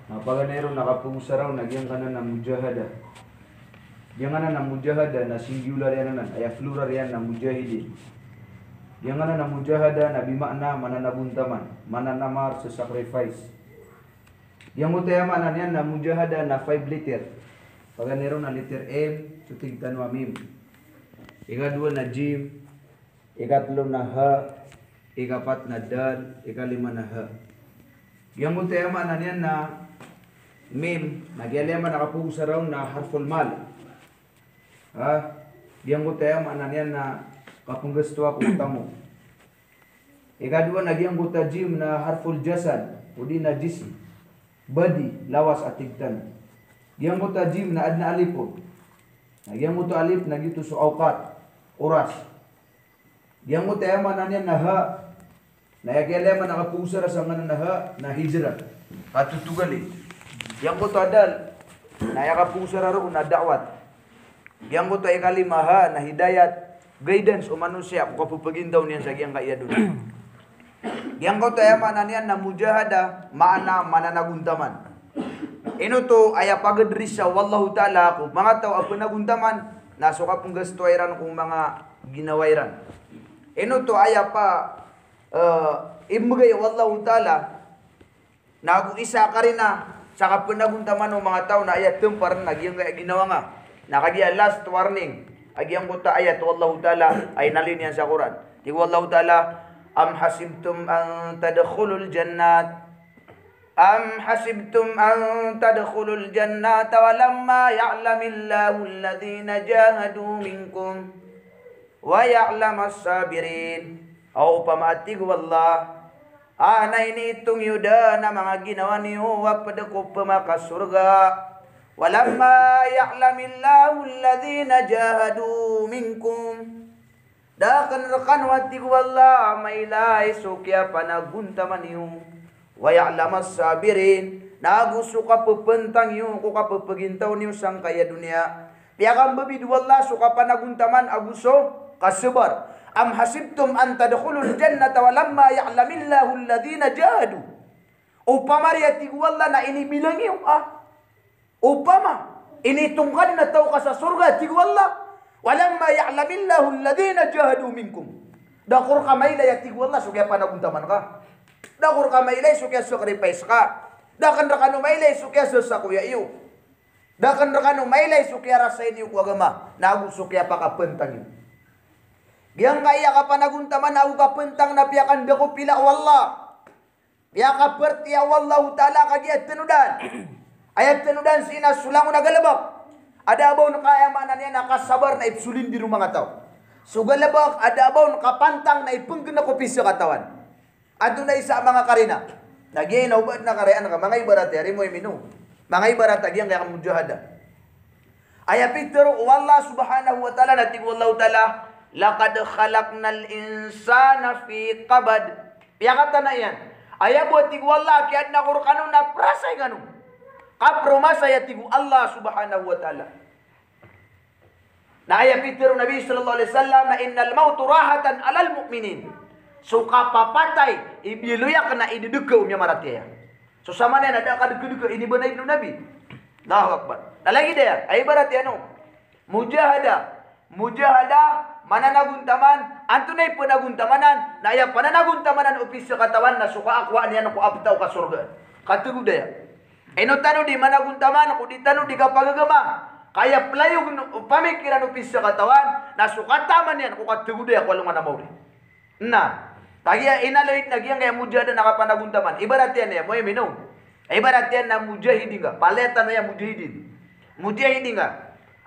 Mapaganero nakapungusaraw nagyang kanan na mujahada. Yang kanan na mujahada na singular yan nanan, ay plural yan na mujahidin. Yang kanan na mujahada na bimakna mananabuntaman, mananamar sa sacrifice. Yang utayamanan yan na mujahada na 5 letter. Paganero na letter M, tutig tanwa mim. Ikadua na jim, ikatlo na ha, ikapat na dal, ikalima na ha. Yang utayamanan yan na mim, nagyalaman nakapungusaraw na harful mal. Yang utayamanan yan na kapunggasto ako utamo. Ikadua nagyang utajim na harful jasad, udi na jism. Badi, lawas at tigtan. Yang utajim na adna alipod. Yang uto alip nagito sa awkat, oras. Yang utayamanan yan na ha, nagyalaman nakapungusara sa nga na ha, na hijra. Katutugali. Yang uto adal, nakapungusara roon na da'wat. Yang uto ikalima ha, na hidayat, guidance o manusia, kung kapupagindaw niyan sa giyang kaya doon. Yang uto ayamanan yan na mujahada, maana mananaguntaman. Ino to ay pagadri siya, wallahu ta'ala, kung mga tao ang panaguntaman, naso ka pong gastuayran kung mga ginawairan. Ino to ay pa, imugay, wallahu ta'ala, na kung isa ka rin na, sa kapanaguntaman ng mga tao na ayat tumpar na giyang ginawa nga. Nakagiya last warning. Agiyang kuta ayat wallahu ta'ala ay nalinian sa Quran. Di wallahu ta'ala am hasibtum an tadkhulul jannat walamma ya'lamillahu alladhina jahadu minkum wa ya'lamas sabirin. Au pamatig wallah na ini itong yuda na mga ginawa niyo wapadako pamakas surga. Walamma ya'lamillahu alladhina jahadu minkum. Dakan rekan wati wallah mailai sukya panaguntaman niyo. Wa ya'lamas sabirin. Nagusuka pepentang niyo ko kapapagintaw niyo sang kaya dunia. Piakam babidu wallah suka panaguntaman aguso kasabar. Am hasibtum an tadkhulul jannata walamma ya'lamillahu alladhina jahadu. Upama riyati wallah na ini bilang iyo upama ini tungkad na tao ka sa surga ti wallah walamma ya'lamillahu alladhina jahadu minkum. Dakur ka maila yati wallah sugya panaguntaman ka. Dakur ka maila sugya sacrifice ka. Dakan rakano maila sugya sa kuya iyo. Dakan rakano maila sugya rasain iyo ko agama. Nagu sugya pa kapentang iyo. Yang kaya ka panaguntaman na ka pentang na piyakan dako pila wallah. Piyaka perti ya wallahu ta'ala kagiat tenudan. Ayat tenudan sina sulangu nagalabak. Ada abaw na kaya manan niya nakasabar na ipsulin di rumah ngataw. Sugalabak ada abaw na kapantang na ipenggen na kopis sa katawan. Ado na isa mga karina. Nagyay na ubad na karayaan ka mga ibarat yari mo iminu. Mga ibarat agyang kaya mujahada. Ayat pitero wallah subhanahu wa ta'ala natig wallahu ta'ala laqad khalaqnal insana fi qabad. Piyakata na yan. Aya buat tigu Allah kiad na kurkano na prasay ganu. Kaproma saya tigu Allah subhanahu wa ta'ala. Na aya pitero Nabi sallallahu alaihi wasallam na innal mautu rahatan alal mu'minin. Suka papatay ibiluya kana idudukau nya maratya. So sama na ada kadukuduk ini benar ibnu Nabi. Allahu akbar. Na lagi dia ay barat ano. Mujahada mananaguntaman antunay panaguntamanan na aya pananaguntamanan upis sa katawan na suka akwa niya ko abtaw ka surga katugo daya eno tano di managuntaman ko di tano di kapagagama kaya playog pamikiran upis sa katawan na sukataman niya ko katugo daya ko alungan na mawri na tagiya inaloit nagyang kaya mujahada nakapanaguntaman ibarat yan ya mo minum ibarat yan na mujahidin ka paleta na ya mujahidin ka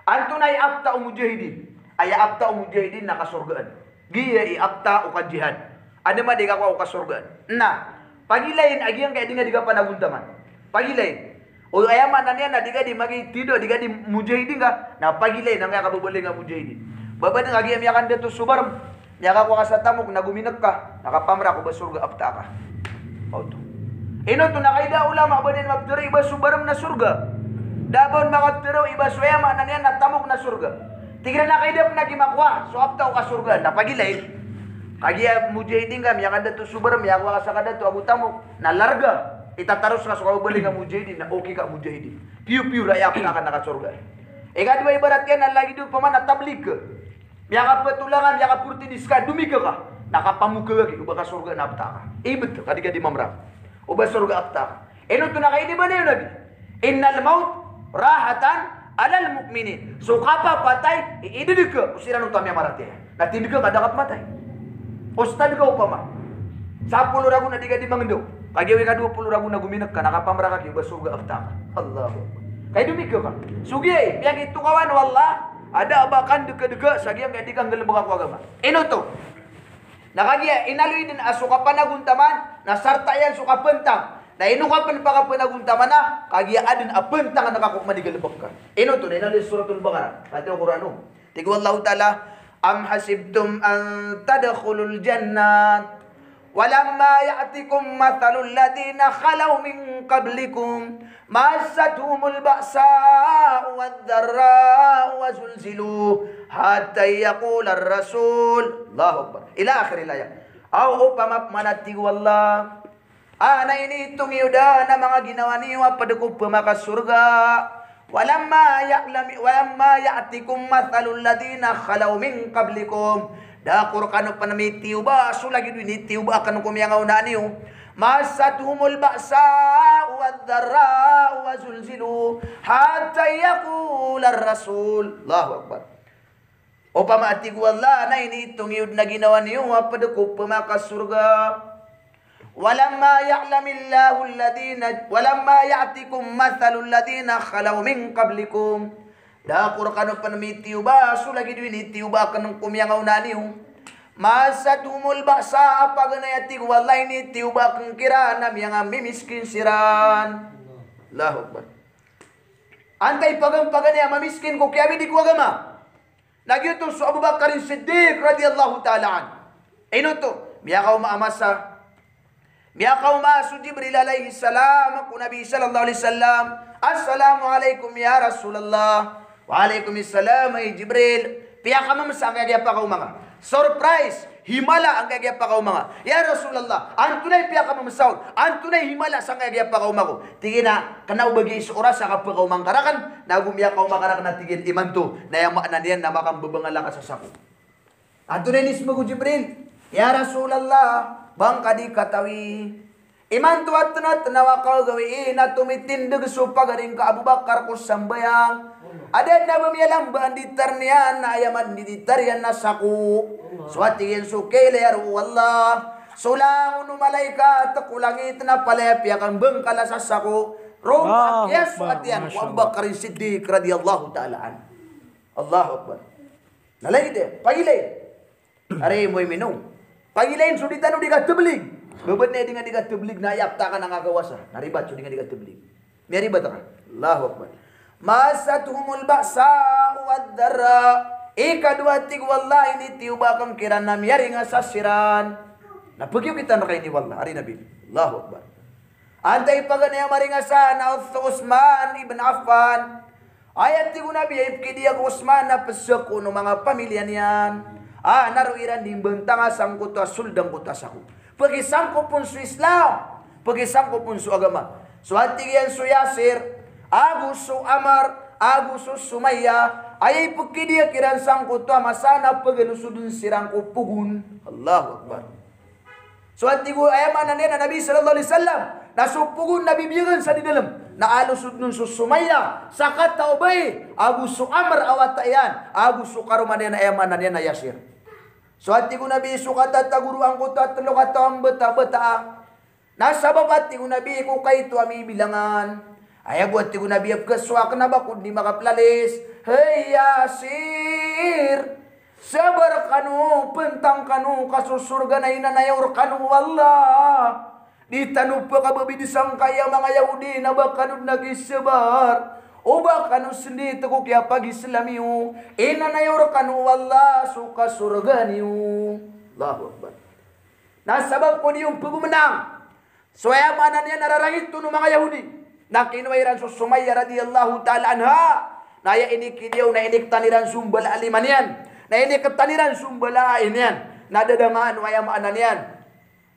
antunay abtaw mujahidin aya abta o mujahidin nakasurgaan. Giya i-abta o kajihad. Ano ma di ka o kasurgaan. Na, pagilayin agyang kaya di nga di ka panaguntaman. Pagilayin. O ayaman na niya na di ka di magitido, di ka di mujahidin ka. Na pagilayin ang nga kabubaling nga mujahidin. Babad nga agyang yakan dito subaram. Yaka ko ka sa tamok, naguminag ka. Nakapamra ko ba surga abta ka. Auto. Ino to nakaida ulama ba din mabtiro iba subaram na surga. Dabon makatiro iba suema na niya natamok na surga. Tigran na kayo na gimakwa. So abtaw ka surga. Napagilay. Kaya mujahidin ka. Miyak kada to subaram. Miyak ka sa kada to. Abutamok. Nalarga. Ita terus lah suka beli ka mujahidin na okay ka mujahidin. Piu-piu rakyat akan nak surga. Ika dua ibaratnya na lagi du pemana tablik ke. Biar petulangan, biar purti diska dumi ke kah. Nakapamuka lagi ubah surga na aptaka. Betul kadika di mamram. Ubah surga aptaka. Eno tu nak ini mana Nabi? Innal maut rahatan alal mukminin. So kapa patay ini deka usiran utamanya marati. Nanti deka kadakat matay. Ustad ka upama. 10 ragu na diga di mangendo. Kagiwi ka 20 ragu na guminak ka nakapamra ka ubah surga aptaka. Allahu. Kay dumi ka. Sugi yang itu kawan wallah ada abakan deka-deka sagiang kay dikang gelembang aku agama. Eno to. Nakagia inalui din asuka panaguntaman na sarta yan suka pentang. Na inukapan pa ka panaguntaman na kagia adin apentang na nakakukman di gelembang ka. Eno to na inalui suratul Baqarah. Ate ang Qur'ano. Tigo Allah Ta'ala am hasibtum an tadkhulul jannat ولما يأتكم مثل الذين خلوا من قبلكم مستهم البأساء والضراء وزلزلوا حتى يقول الرسول الله أكبر إلى آخر الآية أو pamapmanati wallah ana ini itong yuda na mga ginawa niyo padako pamaka surga walamma ya'tikum mathalul ladina khalaw min qablikum Dakur kanu panami tiuba sulagi duini tiuba kanu kumyangaw na niyo masatuhumul ba'sa wadh-dharra wa zulzilu hatta yaqula ar-rasul Allahu akbar. O pamaati ko Allah na ini itong yun na ginawa niyo padako pamaka surga walamma ya'tikum mathalul ladina khalaw min qablikum Dakur kanu panami tiuba sulagi duini tiuba kanu kumyangaw na niyo masatumul baksa apaganayati wallahi ni tiuba kang kira nam yang miskin siran Allahu Akbar. Antay pagang-pagan ya mamiskin ko kaya di ko agama. Nagyuto su Abu Bakar Siddiq radhiyallahu ta'ala an. Ino to miyakaw maamasa miyakaw ma su Jibril alaihi salam ku Nabi sallallahu alaihi wasallam assalamu alaikum ya Rasulullah Waalaikumsalam ay Jibril. Piya ka mamasa ang kagaya pa ka umanga. Surprise! Himala ang kagaya pa ka umanga. Ya Rasulullah, antunay piya ka mamasaw. Antunay himala sa kagaya pa ka umago. Tingin na, kanaw bagi sa oras sa kapag ka umangkarakan, nagumiya ka umangkarakan na tingin imanto, na yung maanan yan na makambabangala ka sa sako. Antunay nismo ko Jibril. Ya Rasulullah, bang kadi katawi. Iman tuwat na tanawa gawiin na tumitindig so pagaring ka Abu Bakar ko sambayang. Ada na bumiyalang banditar niyan na ayaman diditarian na saku. Suwatingin sukele yaru wallah. Sulang malaikat kulangit na palepya kang bengkala sa saku. Roma yes suwatian ku Abu Bakar Siddiq radhiyallahu ta'ala an. Allahu Akbar. Nalay de, pagilay. Are mo'y minong. Pagilayin suditan di ka tublig. Bebet na di nga di ka tublig na yapta ka nangagawasa. Naribat so di nga di ka tublig. May ribat ka. Allahu Akbar. Masatuhumul ba'sa wad-dharra. Ikadua tig wallahi ni tiuba kang kiran na miyari nga sasiran. Napagyo kita na kayo ni wallah. Ari Nabi. Allahu Akbar. Antay paganaya maringasan na Usman ibn Affan. Ayat tigo Nabi ipkidiya ko Usman na pasako ng mga pamilya niyan. Naruiran din bentang asang kuta suldang kuta sako. Pagisang ko pun su Islam. Pagisang ko pun su agama. So hatigian su Yasir. Agus su Amar, Agus su Sumaya, ayay pagkidiya kiran sang kuto masana pagalusudun sirang upugun. Allahu Akbar. So at tigo ayaman na Nabi sallallahu alaihi wasallam nasupugun nabibiyagan sa di dalam na alusud nun su Sumaya sakat taubay Agus su Amar awatayan Agus su karumanen ayaman na na Yasir. So at tigo Nabi sukat at taguruan ko at lukatam beta-beta nasa babat tigo Nabi ko kay ito ami bilangan. Ay buat tigo Nabi kaswak na bakod di makaplalis. Hey Yasir, sabar kanu, pentang kanu, kasusurga na inanayor kanu wallah. Di tanu pa kababi di sangkaya mga Yahudi na bakanud nagisabar. O bakanu sendiri ko kaya pag-Islamiyo. Inanayor kanu wallah, suka surga niyo. Allahu Akbar. Nasabab ko niyong pagmenang. So ayamanan niya nararangit to ng mga Yahudi. Nakinuwairan su Sumaya radhiyallahu ta'ala anha. Naya ini kidiyaw na iniktaniran sumbala aliman yan. Na iniktaniran sumbala ain yan. Nadadamaan wayamaanan yan.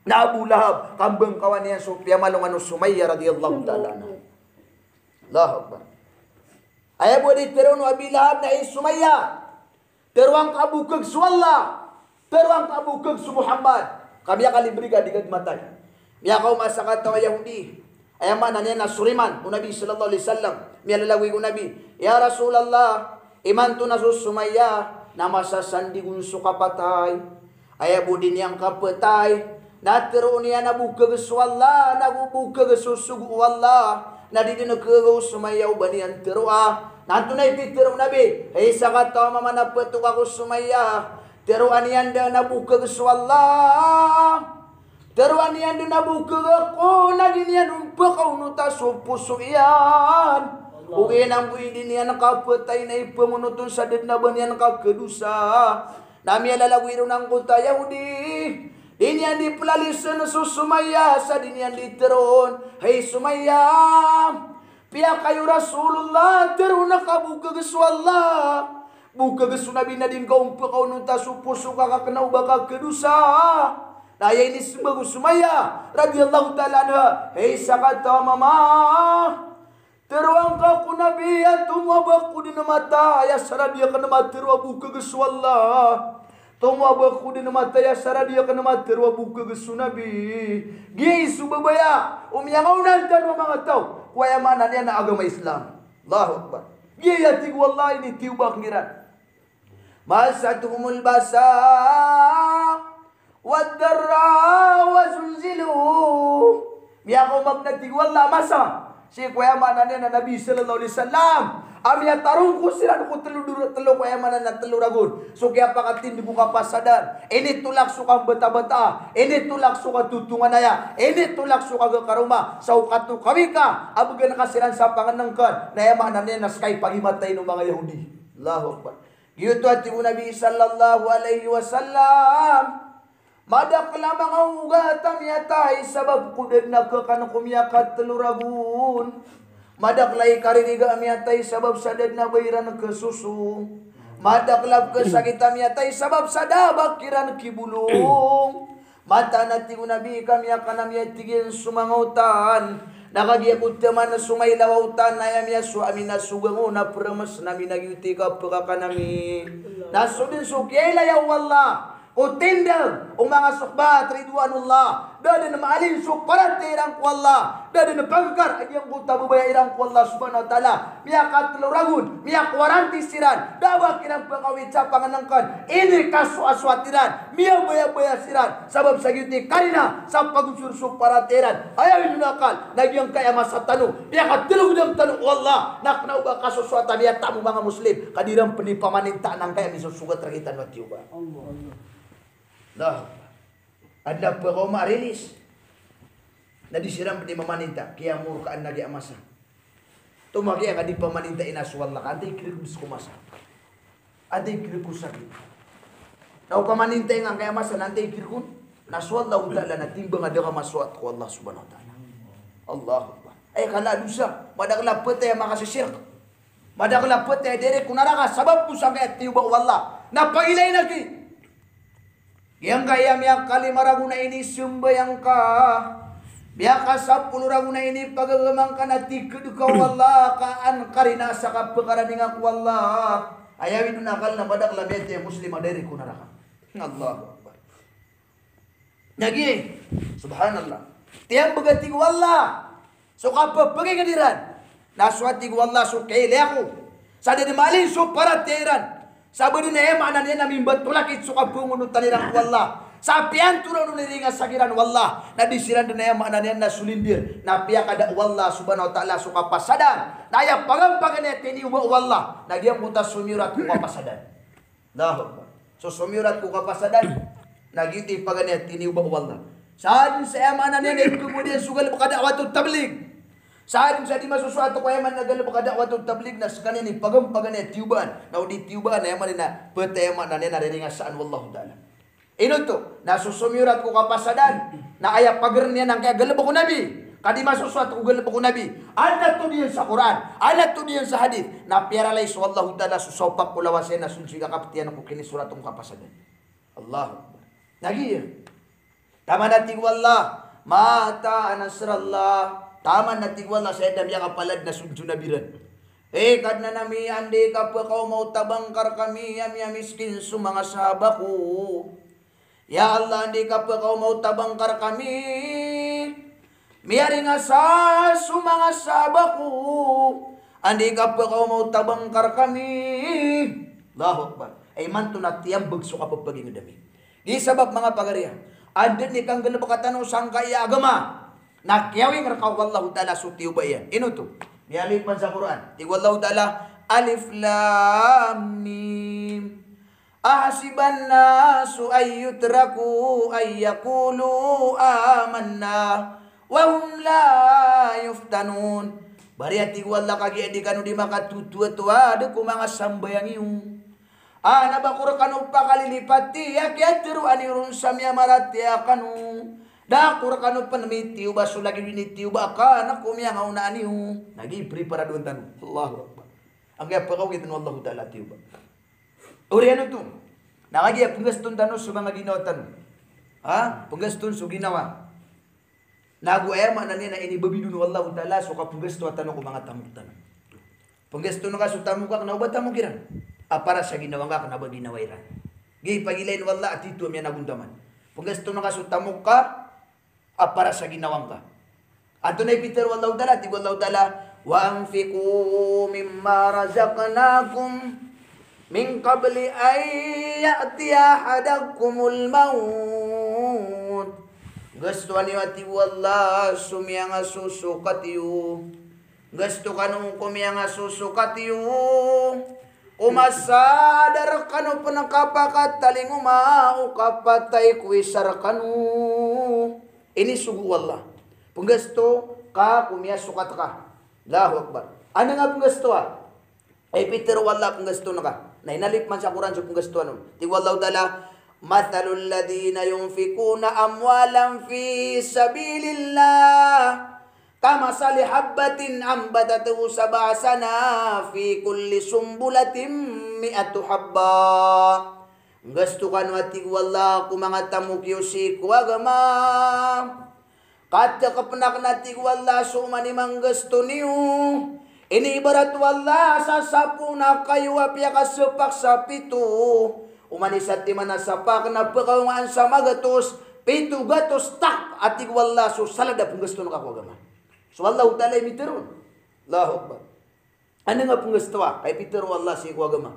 Na Abu Lahab, kambang kawan niya Sufyan malungan Sumayyah radhiyallahu ta'ala anha. Allahu Akbar. Ayah boleh terun Abi Lahab na Sumayyah. Teruang kabukag su Allah. Teruang kabukag su Muhammad. Kami akan diberikan di matay. Miya kau masakat tawa Yahudi. Ayah mana niya na Suriman. O Nabi sallallahu alaihi wasallam. Miya lalawi ko Nabi. Ya Rasulullah. Iman tu na Sumayyah. Na masasandi kung sukapatay. Ayah budi niyang kapatay. Na teruang niya nabukag su Allah. Nabukag su sugu Allah. Na di dinagkagaw Sumayyah ubanian teruah. Nanto na ipitiro Nabi. Ay sakataw mamanapatok ako Sumayyah. Teruan niyan da nabukag su Allah. Teruan niyan da nabukag ako. Nagin yan umpakaw nuta so puso iyan. Uwi nang buhay din niyan nakapatay na ipamunutun sa dadnaban niyan nakakedusa. Nami alalawiro ng kuta Yahudi. Din yan di pelalisan su Sumayyah. Sa din yan di teron. Hey Sumayyah. Pia kayo Rasulullah. Teron nakabukag su Allah. Bukag su Nabi na din kaumpakaw nuta so puso kakakanaw baka kedusa. Naya ini sebagai Sumayyah radhiyallahu ta'ala anha. Hey sakata mama. Teruang kaku Nabi ya tumwabaku di mata ya saradia kana materu bukag su Allah. Tumwabaku di mata ya saradia kana materu bukag su Nabi. Gi subabaya umyangaw nantan mga tao. Kuya mana niya na agama Islam. Allahu Akbar. Gi yatig wallahi ni tiubak ngiran. Masatuhumul basa wadarra wazunzilu. Miya ko magnatig wallah masa. Si kuya mana niya na Nabi sallallahu alaihi wasallam. Amya tarong ko sila ko telu kuya mana na telu ragun. So kaya pakatin di buka pasadan. Ini tulak suka beta-beta. Ini tulak suka tutungan aya. Ini tulak suka gakaruma. Sa ukatu kami ka. Abugan kasiran sa panganangkan. Naya mana niya na skay pagimatay ng mga Yahudi. Allahu Akbar. Yuto at Nabi sallallahu alaihi wasallam. Madak lamang ang ugatam yatay sabab kudad na kakanukumiyakat teluragun. Madak lay kariniga amyatay sabab sadad na bayran kesusu. Madak lab kesakitam yatay sabab sadabak kiran kibulong. Mata nati Nabi kami akan amyatigin sumangautan. Nakagiakot teman na sumaylawautan na yamya suami na sugango na premes nami nagyuti ka pagkakanami. Nasudin sukyela ya wallah. O tindang o mga sukbat ridwanullah. Dada na maalin sukparat irang ku Allah. Dada na pagkar agyang kuta bubaya irang ku Allah subhanahu wa ta'ala. Miyakat teluragun. Miyak waranti siran. Dawa kinang pangawit sa panganangkan. Ini kasu aswatiran. Miyak baya-baya siran. Sabab sa giti karina. Sa pagusur sukparat iran. Ayaw inunakal. Nagyang kaya masa tanong. Miyakat telugudang tanong ku Allah. Naknau ba kasuswatan niya tamu mga muslim. Kadirang penipamanita ng kaya misusugat rakitan wa tiuba. Allah. Lah, ada peroma rilis. Na disiram di mamaninta, kaya murkaan lagi amasa. Tumagi ang adi pamaninta inaswal lak, adi kiribus kumasa. Adi kiribus sakit. Nau pamaninta yang kaya masa nanti kirikun, naswal lahu ta'ala na timbang ada maswat ku Allah subhanahu wa ta'ala. Allahu Akbar. Ay kala dusa, madakla pete yang makasisirk. Madakla pete dere kunaraka, sabab pusang kaya tiubak wallah. Napailay lagi. Yang kaya miyak kalimaragu na ini sumbayang ka. Miyak kasapul ragu na ini pagagamang ka na tikid ka wallah. Kaan karina sa kapagaraning ako wallah. Ayawin nakal na badak labete muslim aderi kunaraka. Allah Akbar. Nagi. Subhanallah. Tiang bagatig wallah. So kapapagay kadiran. Naswatig wallah so kaili ako. Sa dimalin so paratiran. Sabi ni Ema na niya namimbat tulakit suka pungunutan nirang wallah. Sa piyan turang nuliringa sagiran wallah. Na disiran din na Ema na niya na sulindir. Na piya kada wallah subhanahu wa ta'ala suka pasadan. Naaya pagampagan niya tiniuba wallah. Nagyang muta sumirat ko kapasadan. Dahil. So sumirat ko kapasadan. Nagiti pagan niya tiniuba wallah. Saan sa Ema na niya kemudian sugal kada awatut tablig. Saan sa di masusuato ko yaman nagalab kada watod tablig na skanin ni pagampagan ni tiuban na udi tiuban na yaman na petema na nena riringa saan wallahu taala. Ino to nasusumyurat ko kapasadan na aya pager niya nang kaya galab ko nabi. Kadi masusuato ko galab ko nabi. Ana to diyan sa Quran, ana to diyan sa hadith na piaralay so wallahu taala susopak ko lawasen na sunsiga kaptian ko kini suratong kapasadan. Allahu Akbar. Nagi Taman natin wallah. Mata nasrallah. Taman natin wallah sa edam yang kapalad na sunjunabiran. Kad na nami andi kapwa kau mau tabangkar kami yam miskin sumanga sahabaku. Ya Allah andi kapwa kau mau tabangkar kami. Miari ngasa sumanga sahabaku. Andi kapwa kau mau tabangkar kami. Allahu Akbar. Mantu natiyam bagso ka pagpaging dami. Di sabab mga pagariya. Ada ni kang ganda pakatano sangka iya agama. Nakyawing rakaw wallahu ta'ala sutiyo ba yan? Ino to. Niyalipan sa Quran. Ti wallahu ta'ala alif lam mim. Ahasiban nasu ayyutraku ayyakulu amanna. Wahum la yuftanun. Bariati wallah kagi edikanu di makatutua-tua ada ku mga sambayang iyong. Nabakur kanu pakalilipati yakyatiru anirun samya marati akanu. Dakur kanu penemitiu basu lagi dinitiu baka naku miya ngauna aniu. Nagi prepara doon tanu. Allahu Akbar. Ang kaya pakaw kita no Allahu Ta'ala tiu ba. Uriano tu. Nagagi punggastun tanu sa mga ginawa tanu. Punggastun su ginawa. Nagu ayama na nina ini babidun Allahu Ta'ala so ka punggastu tanu ko mga tamuk tanu. Punggastu no ka su tamuk ka na ubat tamuk kiran. Para sa ginawa nga na ba ginawairan. Gi pagilain wallah at ito miya nagundaman. Paggasto na kasutamok ka, para sa ginawang ka. Ato na Peter wallahu ta'ala, ti wallahu ta'ala, wa anfiqu mimma razaqnakum min qabli ay ya'tiya ahadakumul maut. Gusto niyo ati wallah sumiyang susukat yu. Gusto kanong kumiyang susukat yu. Umasadar kanu penakapakat taling umau kapatay kuisar kanu. Ini sugu wallah. Penggasto ka kumia sukat ka. Allahu Akbar. Ano nga penggasto Peter wallah penggasto na ka. Na inalip man sa Quran sa penggasto ano. Ti wallahu ta'ala mathalul ladina yunfikuna amwalan fi sabilillah. Kama sali habbatin ambatatu sab'a sana fi kulli sumbulatin mi'atu habba. Gusto ka nuati wallah kumanga tamukyo si kuagama. Kata kapanak nati wallah sumani mang gusto niyo. Ini ibarat wallah sa sapu na kayo apya kasepak sa pito. Umani sa timana sapak na pakawangan sa magatos. Pito gatos tak atig wallah so salada pong gusto na kakuagama. So Allah Ta'ala imitirun. Allahu Akbar. Ano nga penggasto kay Peter wallah si agama.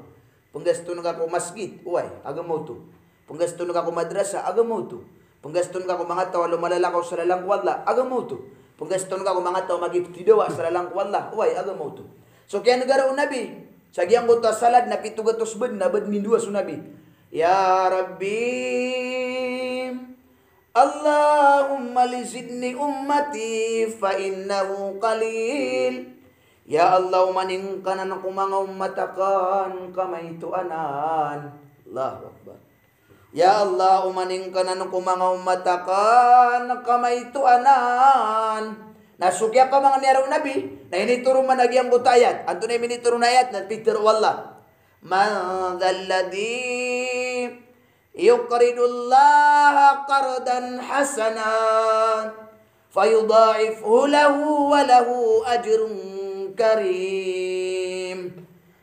Penggasto na ako masjid, uway, agamaw to. Penggasto na ako madrasa, agamaw to. Penggasto na ako mga tao lumalalakaw sa lalang wallah, agamaw to. Penggasto na ako mga tao magiptidawa sa lalang wallah, uway, agamaw to. So kaya nagaraw nabi, sa giyang ko salad na pitugatos bed na bed mindua so nabi. Ya Rabbi Allahumma lizidni ummati fa innahu qalil. Ya Allah maning kanan ako mga ummatakan kamay tuanan. Allahu Akbar. Ya Allah maning kanan ako mga ummatakan kamay tuanan. Nasukya ka mga niyaraw nabi na inituro man nagyang butayat. Anto na minituro na ayat na Peter wallah. Man dhalladhi yuqridullaha qardan hasanan fayudha'ifhu lahu wa lahu ajrun karim.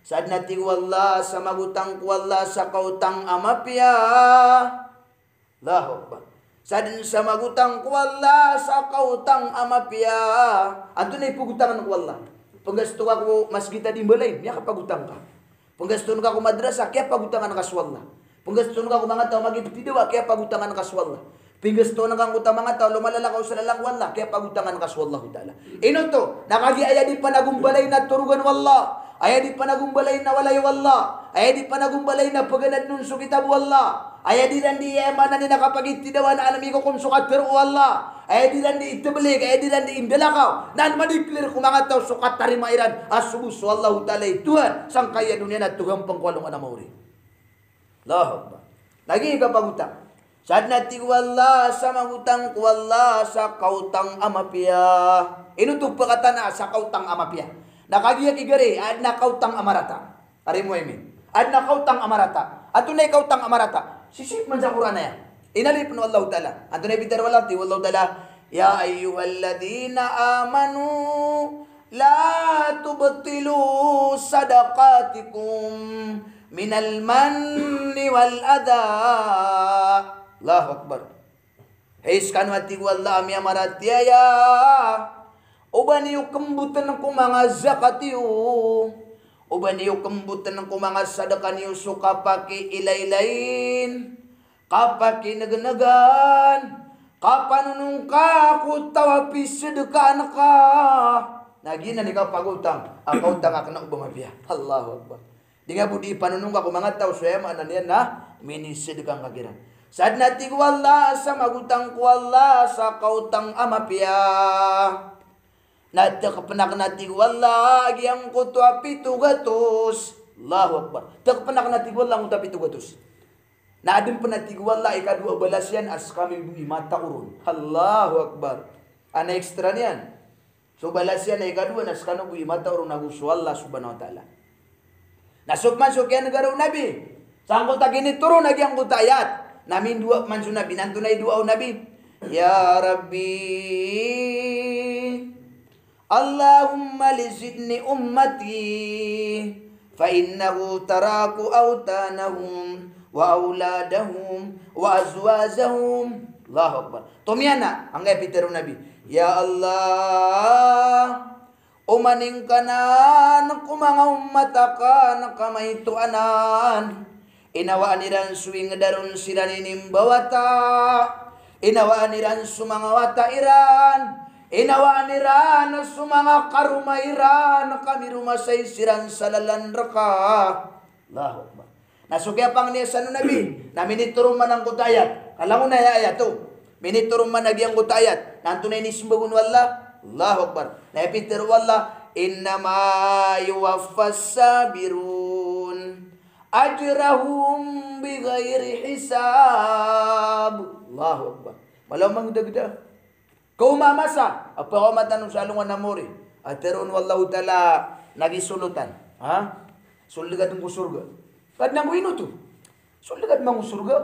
Saad natin wallah sa magutang wallah sa kautang amapya. Allahu Akbar. Saad sa magutang wallah sa kautang amapya. Anto na ipugutangan ko wallah. Paggasto ka ko mas kita di balay, niya kapagutang ka. Paggasto ka ko madrasa, kaya pagutangan ka swallah. Penggasto na ka mga tao magipitidawa, kaya pagutangan ka swallah. Penggasto na kang utang mga tao, lumalalakaw sa lalang wallah, kaya pagutangan ka swallahu ta'ala. Ino to, nakagi aya di panagumbalay na turugan wallah. Aya di panagumbalay na walay wallah. Aya di panagumbalay na paganad nun so kitab wallah. Aya di lang di ema na nakapagitidawa na alami ko kung sukat pero wallah. Aya di lang di itibalik, aya di lang di indalakaw. Naan madiklir kung mga tao sukat tarimairan. Asubus wallahu ta'ala Tuhan, sang kaya dunia na tugang pangkwalong anamawri. Allahu Akbar. Lagi ka pagutang. Saad natin wallah sa magutang wallah sa kautang amapya. Inutup pakatana sa kautang amapya. Nakagiyak igari, ad na kautang amarata. Ari mo imin. Ad na kautang amarata. Ato na kautang amarata. Sisip man sa Quran na yan. Inalip no Allah Ta'ala. Anto na bitar wala ti Allah Ta'ala. Ya ayyuhalladhina amanu la tubtilu sadaqatikum minal manni wal adha. Allahu Akbar. Heiskan wati wala mi amaratiaya. Uban yu kembutan ko mga zakat yu. Uban yu kembutan ko mga sadakan yu suka paki ilay-ilayin. Kapaki naganagan. Kapanunong ka ko tawapi sedekah ka. Nagina ni ka pagutang. Ako utang ka na ubamabiya. Allahu Akbar. Di nga budi panunong ka ko mga tao suya maanan yan na mini sedekah kagiran. Saad natin ko Allah sa magutang ko Allah sa kautang amapiya. Nagtakapanak natin wala agiyang kuto apito gatos. Allahu Akbar. Takapanak natin wala kuto apito gatos. Na adin pa natin wala ikadua balas yan as kami bui mata urun. Allahu Akbar. Ana ekstra niyan. So balas yan ikadua as kami bui mata urun nagusu Allah subhanahu wa ta'ala. Nasukman sukyan negara Nabi. Sangko tagini turun lagi ang kuta ayat. Namin dua mansu Nabi. Nantunay dua Nabi. Ya Rabbi. Allahumma lizidni ummati fa innahu taraku awtanahum wa auladahum wa azwajahum. Allahu Akbar. Tumiana ang epitero Nabi. Ya Allah, umaning kanan ko mga ummatakan kamaituanan. Inawaan niran suwing darun siranin bawata. Inawaan niran sumangawata iran. Inawaan niran sumanga karumairan kami rumah say siran salalan raka. Allahu Akbar. Nasugya pang niya sa Nabi na miniturum man ang kutayat. Kalango na ayat to. Miniturum man nagyang kutayat. Nanto na inisumbagun wala. Allahu Akbar. Naipiter wala. Innama yuwaffas sabirun ajrahum bighairi hisab. Allahu Akbar. Malamang dagda. Kau mamasa, apa kau matanong sa alungan na mori? At teron wallahu ta'ala nagisulutan. Ha? Suligat ng surga. Kad nang wino to. Suligat mang surga.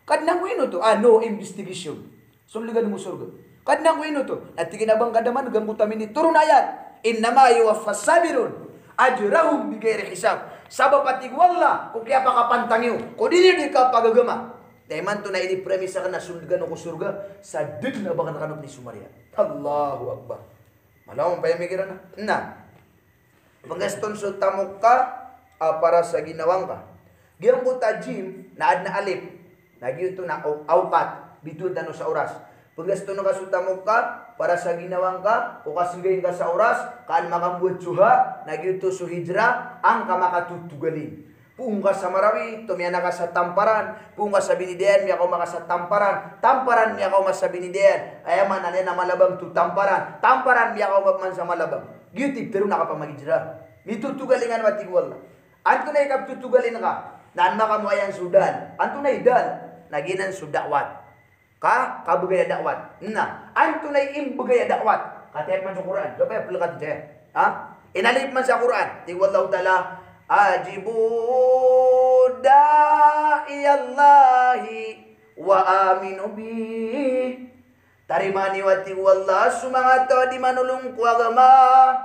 Kad nang wino to. No investigation. Suligat ng surga. Kad nang wino to. Natigin abang kadaman gamutamin ni turun ayat. Innama yuwaffas sabirun ajrahum bighairi hisab. Sabab patig wala kung kaya pakapantang yu. Kung di ka pagagama. Dahil man to na ini premisa ka na sulgan ko surga sa dun na baka nakanap ni Sumaria. Allahu Akbar. Malawang pa yung migiran na. Na. Magaston so tamok ka para sa ginawang ka. Giyang ko tajim na ad na alip. Nagyo to na awkat. Bitud na no sa oras. Paggaston no ka so tamok ka para sa ginawang ka. O kasinggayin ka sa oras. Kaan makambuat suha. Nagyo to so hijra. Ang kamakatutugalin. Pung ka sa Marawi, tumiyana ka sa Tamparan. Pung ka sa Binidian, miya ka maka sa Tamparan. Tamparan, miya ka sa Binidian. Ayaman, anay na malabang to Tamparan. Tamparan, miya ka man sa malabang. Giyutip, pero nakapamagidra. Mitutugalingan matigwal. Anto na ikap tutugalin ka. Naan maka mo ayang sudan. Anto na idal. Naginan sudakwat. Kabugaya dakwat. Na. Anto na imbugaya dakwat. Katayap man sa Quran. Kapaya pulakat dyan. Inalip man sa Quran. Tigwallahu ta'ala. Ajibu da'iyallahi wa aminu bih. Tarimani wati wallah sumangato di manulung ku agama.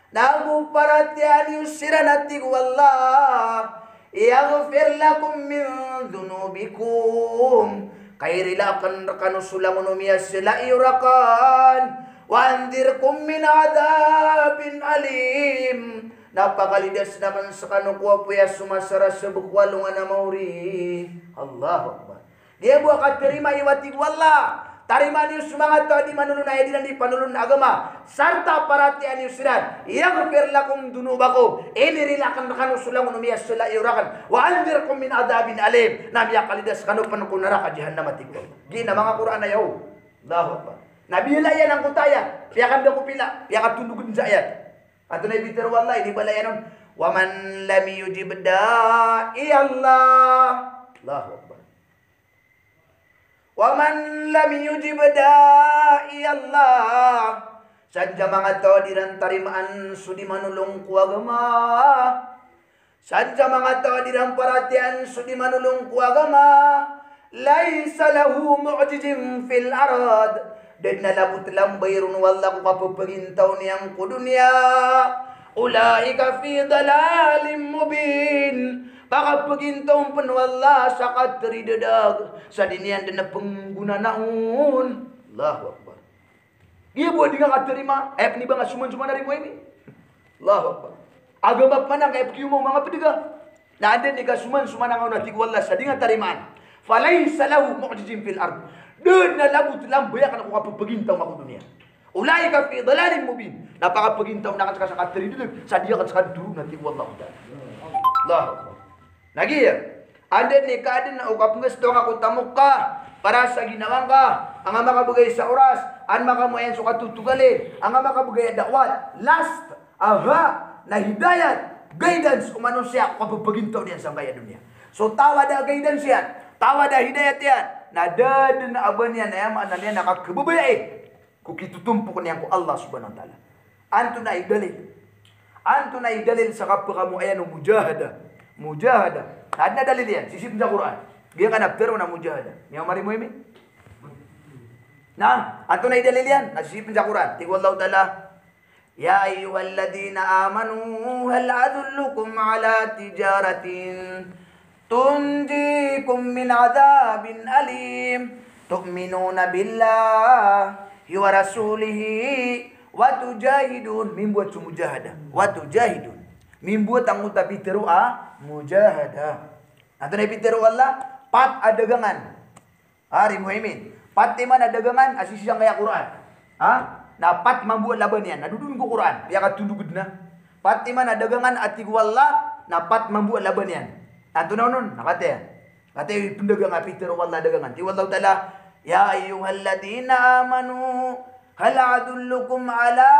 Nagu paratian yusiranati wallah. Yaghfir lakum min dhunubikum. Kairilakan rekanu sulamunumia sila iurakan. Wa andirkum min adabin alim. Napakalidas naman sa kanukuha po ya sumasara sa bukwalungan na mauri. Allahu Akbar. Dia buat katerima iwatig wala. Tarima niyo sumangat to di manulun ay di panulun agama. Sarta paratian niyo sinan. Yaghfir lakum dunubakum. Inirilakan kanu sulang unumiya sila iurakan. Wa andirkum min adabin alim. Namiya kalidas kanu panukun neraka jahannam atigwa. Gina mga Quran na yaw. Allahu Akbar. Nabi yan ang kutaya. Piyakan da ko pila. Piyakan tundugun sa ayat. Atau Nabi bitar wallahi di balayanon wa man lam yujib da'i Allah. Allahu Akbar. Wa man lam yujib da'i Allah. Sadya mga tao diran tarimaan sudi manulong ku agama. Sadya mga tao diran paratian sudi manulong ku agama. laisa lahu mu'jizin fil ard. Dan nalabut lambayrun wallahu kapapagintaw niyang kudunya. Ulaika fi dalalim mubin. Pakapagintaw panwala sa katridadag. Sa dinian din na pengguna naun. Allahu Akbar. Iya buat dia katerima. Ni ba nga suman-suman dari mo ini. Allahu Akbar. Agama pa nang kaip kiyo mo mga pediga. Na ada ni ka suman-suman ang una tigwala sa dinga tarimaan. Falaysa lahu mu'jizin fil ard. Dan nalabut lambayan ako kapapagintaw ako dunia. Ulaika fi dalalin mubin. Napakapagintaw na ka sa katridadag. Sa dia ka sa duru na tigwala ko dahil. Allahu Akbar. Lagi ya, ada ni kaadin na ukap gusto nga kutamok ka para sa ginawang ka. Ang makabugay sa oras, ang makamuayan sa katutugali, ang makabugay dakwat. Last, na hidayat, guidance, umano siya kapapagintaw niyan sa kaya dunia. So tawa da guidance yan, tawa da hidayat yan, nadadun na aban yan, na yaman na niya nakakabubay kung kitutumpok niyan ko Allah subhanahu wa ta'ala. Anto na idalil sa kapakamuayan ng mujahada. Ada dalil yan. Sisip sa Quran. Dia kan nabtero na mujahada. Yang mari mo imi. Nah, ato na dalil yan. Nasisip sa Quran. Tigwallahu ta'ala. Ya ayyuhalladhina amanu hal adullukum ala tijaratin tunjikum min adhabin alim tu'minuna billahi wa rasulihi wa tujahidun. Membuat mujahada. Wa tujahidun. Membuat ang utapitero mujahada. Atau na pitero Allah pat adagangan. Hari muhimin. Pat man adagangan asisi ang kaya Quran. Na pat mambuat laban yan. Nadudun ko Quran. Biya ka tundugod na. Pat man adagangan ati wala na pat mambuat laban yan. Anto na nun. Nakate yan. Kate pundagang pitero Allah adagangan. Ti wallahu ta'ala. Ya ayyuhalladhina amanu hal adullukum ala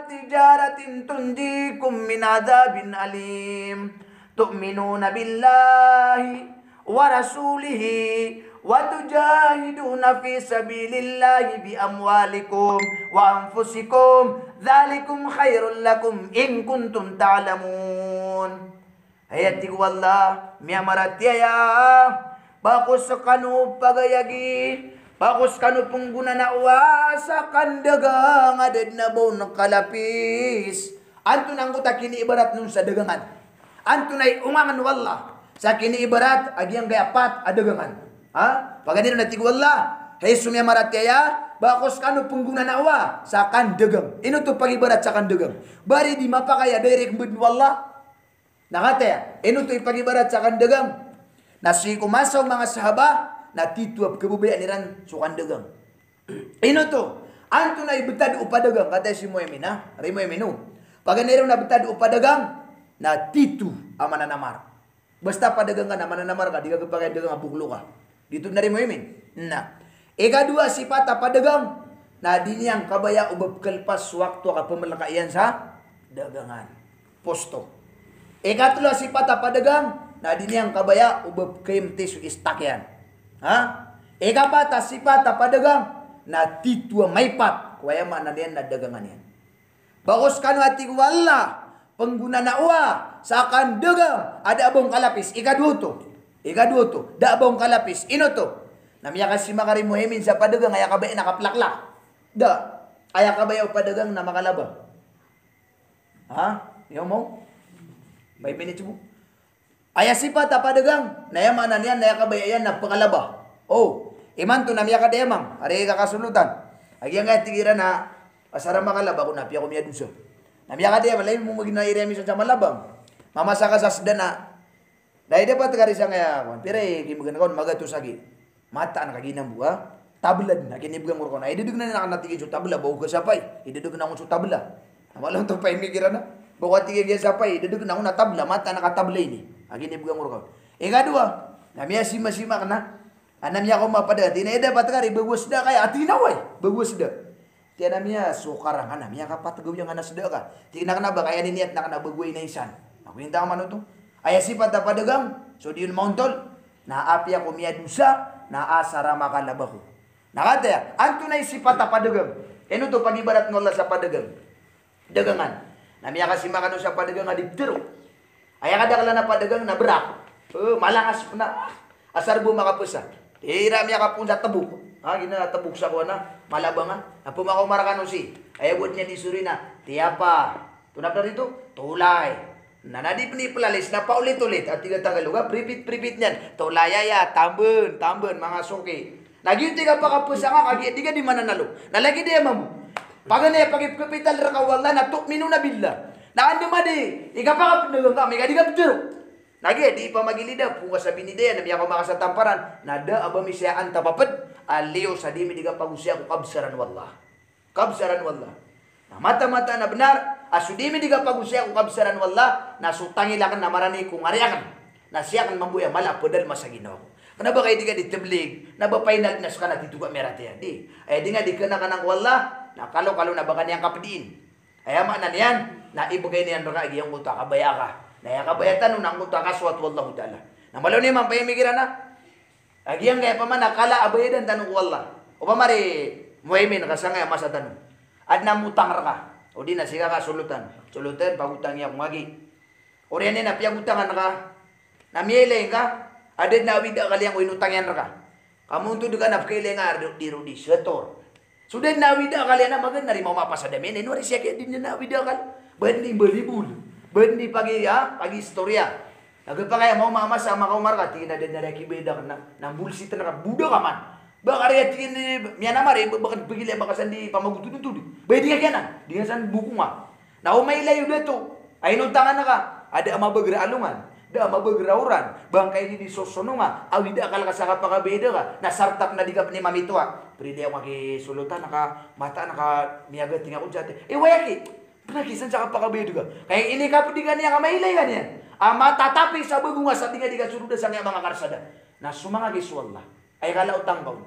tijaratin tunjikum min adhabin alim tu'minuna billahi wa rasulihi wa tujahiduna fi sabilillahi bi amwalikum wa anfusikum dhalikum khairul lakum in kuntum ta'lamun. Ayati wallah miamaratya bakus kanu pagayagi bagus kanu pengguna na uasa kandagang adad na bau nakalapis. Anto nang kini ibarat nun sa dagangan. Anto na umangan wallah. Sa kini ibarat agyang gayapat adagangan. Pagani na tigwallah. Hey sumya maratya bagus kanu pengguna na uwa sa kandagang. Ino to pagibarat sa kandagang. Bari di mapakaya direct bud wallah. Nakataya. Ino to ipagibarat sa kandagang. Nasi kumasaw mga sahaba na tituap kebubayan niran sukan dagang. Ino to, anto na ibetad upadagang kata si Muemin ha, Rimo Eminu. Paganero na betad upadagang na titu amana namar. Basta padagang ka amana namar ka, di ka kapag dagang abuklo ka. Dito na Rimo Emin. Na, ikadua sifat padagang na diniyang kabaya ubab kalpas waktu ka pemelakayan sa dagangan. Posto. Ikatlo sifat padagang na diniyang kabaya ubab kaim tisu istakyan. Ikapata sifat padagang na titua maipat kuya mana diyan na dagangan yan. Bakos kanu ati wala pengguna na uwa sa akan dagang ada abong kalapis ikadua to da abong kalapis ino to namya kasi makari muhimin sa padagang aya kabay nakaplaklak da aya kabay o padagang na makalaba yo mo 5 minutes mo. Aya sifat padagang na yamanan yan na kabayan na pakalaba. Iman to namya ka demang. Ari ka kasulutan. Agyang nga tigira na asara makalaba ko napya ko miya duso. Namya ka demang lain mo magina iremi sa malabang. Mamasa ka sa sedana. Dahil dapat kari sa nga kon. Pire gimagan kon magato sagi. Mata na kaginam buha. Tablad na kinibugang ko na. Idudug na nakanatigi sa tabla bawo ka sapay. Idudug na ko sa tabla. Amalang to pa imigira na. Bawa tigil sapay. Idudug na ko na tabla mata nakatabla ini. Agini bugang urko. Ikadua, namya sima-sima kana. Anamya ko mapada tineda patkari bagus da kaya atina way. Bagus da. Ti namya sukarang anamya kapat gaw yang anas da ka. Ti kana ba kaya niat na kana bagoy na isan. Ako hinta man to. Aya sifat padagang so diun mauntol na apya ko miya dusa na asara makalabaho. Nakata anto na sifat padagang. Eno to pagibarat ng Allah sa padagang. Dagangan. Namya kasi makano sa padagang adiptero. Aya kada kala na padagang na berak. Malakas na. Asar bu makapusa. Tira miya ka pun sa tebuk. Ha, gina tebuk sa kuana, malabangan. Apa mau marakan si? Ayah buatnya disuri na. Tiapa. Tunap dari itu, tulay. Nanadi peni pelalis na paulit-ulit. At tiga Tagaloga, pripit-pripit niyan. Tulaya ya, tamben, mga soke. Lagi tiga pakapusanga, kagi tiga di mana nalo. Nalagi dia mamu. Pagane pagi kapital rakawalla na tu'minu na billah. Na ando madi, iga pakapnegang kami, kadiga betul. Nage di pamagilida punga sabi ni Dea na biya ko makasa tamparan nada aba misyaan tapapad aliyo sa di mi diga pagusya ko kabsaran wallah. Kabsaran wallah. Na mata-mata na benar asudi mi diga pagusya ko kabsaran wallah nasutangi lakan na marani kung ariakan. Na siya kan mambuya mala pedal masa Ginoo. Kenapa kay diga diteblig na ba final na kana dituga merate ya di. Ay di nga di kana kanang wallah na kalau na bakan yang kapdiin. Ay ama na niyan na ibugay niyan ra giyang uta kabaya ka. Naya kabayatan unang muta kaswat wallahu ta'ala. Na malaw ni man payamigiran na. Agiyan kaya pa man nakala abayadan tanong wallah. O pa mari muaymin kasangay masa tanong. Ad namutang ka. O di na siga ka sulutan. Sulutan pagutang niya kumagi. O riyan na piyagutangan ka. Namiyelay ka. Adad na awida kaliyang inutang yan ka. Kamu tuh dengan nafkailay nga di rudi setor. Sudah na awida kaliyang na maganda rin mapasadamin. Inwari siya kaya din na awida kal. Banding balibul. Bendi pagi ya, pagi historia. Lagi pakai mau mama sama kau marga tina dan dari kibeda kena nambulsi tenaga budak kaman. Bakar ya tina miana mare bakan pergi le bakasan di pamagutu tu. Bedi kena dia san buku mah. Nah umai lai udah tu. Aino tangan naka ada ama bergerak alungan. Da ama bergerak orang. Bangkai ini di sosono mah awida kal kasaka paka beda ka. Nah sartap na diga ni mamitua. Pri dia maki sulutan naka mata naka miaga tinggal ujate. Wayaki. Pernah kisah cakap apa kabeh juga. Kayak ini kapu digan yang amailay kan ya. Ama tatapi sa begunga sa tinga diga suruda sang mga karsada. Na sumanga giswallah. Ay kala utang kaun.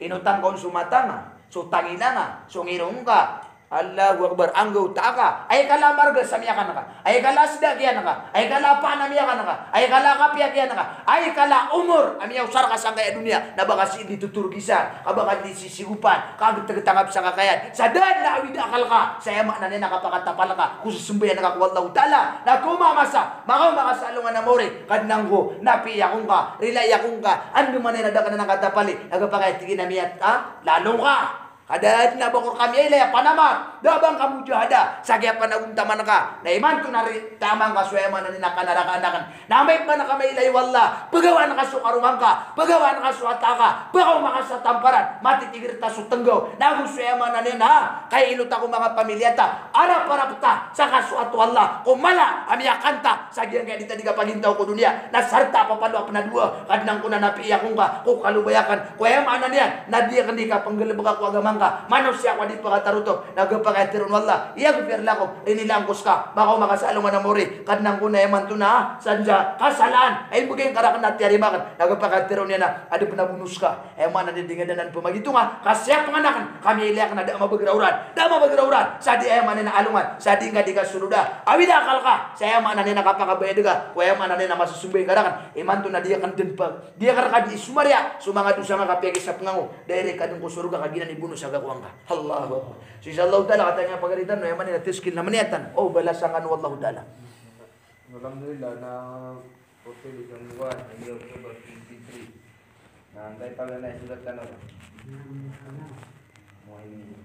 Inutang kaun sumatanga. So tangina nga. So ngirong ka. Allahu Akbar. Anggaw taka. Ay kala marga sa miyakan ka. Ay kala sidagyan ka. Ay kala panamiyakan ka. Ay kala kapiyagyan ka. Ay kala umur. Amiyaw sar ka sa kaya dunia. Nabakasi dituturgisan. Kabaka disisigupan. Kagat-tagatangap sa kakayan. Sadad na awid akal ka. Saya makna na nakapakatapal ka. Kususumbayan na kakwallahu ta'ala. Na kumamasa. Makaw makasalungan na mori. Kadnang ko. Napiyakong ka. Rilayakong ka. Ano man na ka na nakatapali. Nagapakatigin na miyat ka. Lalong ka. Kada na bakor kami ay laya panamat. Dabang kamu jahada. Sagya panagumtaman ka. Na iman to nari tamang kaswema na ninakanaraka-anakan. Namay pa na kami ilay wala. Pagawa na kaso karumang ka. Pagawa na kaso ataka. Pagaw makasatamparan. Matitigir ta su tenggaw. Naguswema na nina. Kaya ilut ako mga pamilyata. Arap-arap ta. Sa kaso ato Allah. Kumala. Amiyakan ta. Sagya nga dita di ka pagintaw ko dunia. Nasarta papalo na dua. Kadnang ko na napiyak kong ka. Kung kalubayakan. Kaya mana niya. Nadia kan di ka panggalabag ako agamang ka manusia ko di pagkataruto nagpagkatiron wala iya gupir lako inilangkos ka baka makasalungan na mori kadnang ko na yaman to na sanja kasalaan ay bugay karakan na tiyari bakan nagpagkatiron niya na ada penabunus ka ay man nadidingan pumagito nga kasya panganakan kami ilayak na da mabagrauran sadi ay man na alungan sadi nga di ka suruda awida akal ka saya man na nakapakabayad ka kuya man na masusumbay karakan iman to na dia kan denpag dia karakan di sumaria sumanga dusa nga kapiyagi sa pangango dahil kadung ko suruga kaginan ibunus sa gakuang ka. Allahu Akbar. So insyaAllah ta'ala katanya pagalitan no yaman na tiskil na maniatan. Oh balasangan wallahu ta'ala. Alhamdulillah na hotel isang buwan ay October 23. Na antay pala na sulat tanong. Mo ini